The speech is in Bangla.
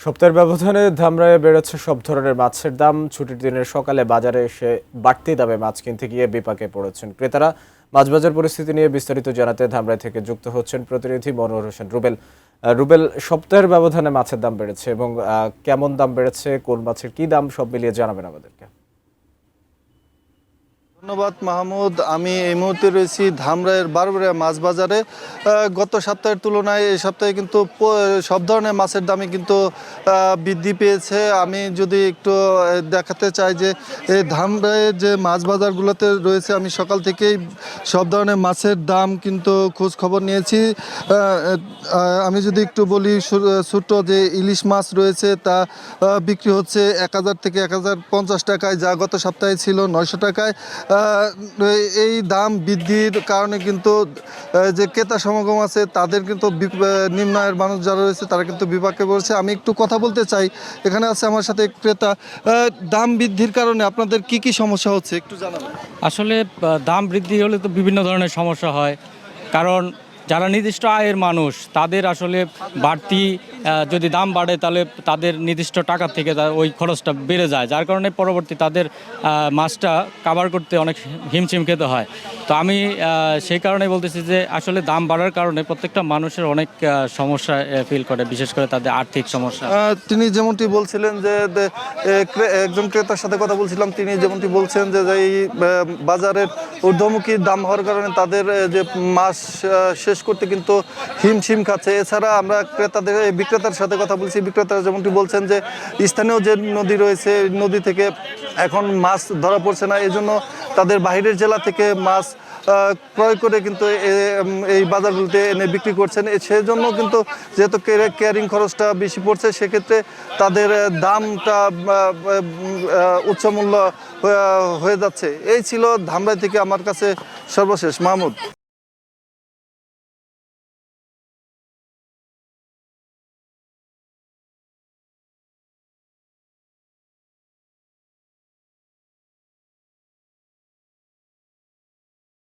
সপ্তাহের ব্যবধানে ধামরায়ে বেড়েছে সব ধরনের মাছের দাম। ছুটির দিনের সকালে বাজারে এসে বাড়তি দামে মাছ কিনতে গিয়ে বিপাকে পড়েছেন ক্রেতারা। মাছ বাজার পরিস্থিতি নিয়ে বিস্তারিত জানাতে ধামরাই থেকে যুক্ত হচ্ছেন প্রতিনিধি মনোহর হোসেন রুবেল। রুবেল, সপ্তাহের ব্যবধানে মাছের দাম বেড়েছে এবং কেমন দাম বেড়েছে, কোন মাছের কি দাম, সব মিলিয়ে জানাবেন আমাদেরকে। ধন্যবাদ মাহমুদ। আমি এই মুহূর্তে রয়েছি ধামরাইয়ের বারবারিয়া মাছ বাজারে। গত সপ্তাহের তুলনায় এই সপ্তাহে কিন্তু সব ধরনের মাছের দামই কিন্তু বৃদ্ধি পেয়েছে। আমি যদি একটু দেখাতে চাই যে এই ধামরাইয়ের যে মাছ বাজারগুলোতে রয়েছে, আমি সকাল থেকেই সব ধরনের মাছের দাম কিন্তু খোঁজ খবর নিয়েছি। আমি যদি একটু বলি, ছোট যে ইলিশ মাছ রয়েছে তা বিক্রি হচ্ছে 1000 থেকে 1050 টাকায়, যা গত সপ্তাহে ছিল 900 টাকায়। এই দাম বৃদ্ধির কারণে কিন্তু যে ক্রেতা সমাগম আছে তাদের কিন্তু নিম্ন আয়ের মানুষ যারা রয়েছে তারা কিন্তু বিপাকে পড়েছে। আমি একটু কথা বলতে চাই, এখানে আছে আমার সাথে ক্রেতা। দাম বৃদ্ধির কারণে আপনাদের কি কি সমস্যা হচ্ছে একটু জানাবেন? আসলে দাম বৃদ্ধি হলে তো বিভিন্ন ধরনের সমস্যা হয়। কারণ যারা নির্দিষ্ট আয়ের মানুষ তাদের আসলে বাড়তি যদি দাম বাড়ে তাহলে তাদের নির্দিষ্ট টাকা থেকে ওই খরচটা বেড়ে যায়, যার কারণে পরবর্তী তাদের মাছটা কাভার করতে অনেক হিমশিম খেতে হয়। তো আমি সেই কারণে বলতেছি যে আসলে দাম বাড়ার কারণে প্রত্যেকটা মানুষের অনেক সমস্যা ফিল করে, বিশেষ করে তাদের আর্থিক সমস্যা। তিনি যেমনটি বলছিলেন যে একজন ক্রেতার সাথে কথা বলছিলাম, তিনি যেমনটি বলছেন যে এই বাজারের ঊর্ধ্বমুখী দাম হওয়ার কারণে তাদের যে মাছ শেষ করতে কিন্তু হিমশিম খাচ্ছে। এছাড়া আমরা বিক্রেতার সাথে কথা বলছি, বিক্রেতারা যেমনটি বলছেন যে স্থানীয় যে নদী রয়েছে, নদী থেকে এখন মাছ ধরা পড়ছে না, এজন্য তাদের বাইরের জেলা থেকে মাছ ক্রয় করে কিন্তু এই বাজারগুলোতে এনে বিক্রি করছেন। সেজন্য কিন্তু যেহেতু ক্যারিং খরচটা বেশি পড়ছে, সেক্ষেত্রে তাদের দামটা উচ্চমূল্য হয়ে যাচ্ছে। এই ছিল ধামরাই থেকে আমার কাছে সর্বশেষ। মাহমুদ।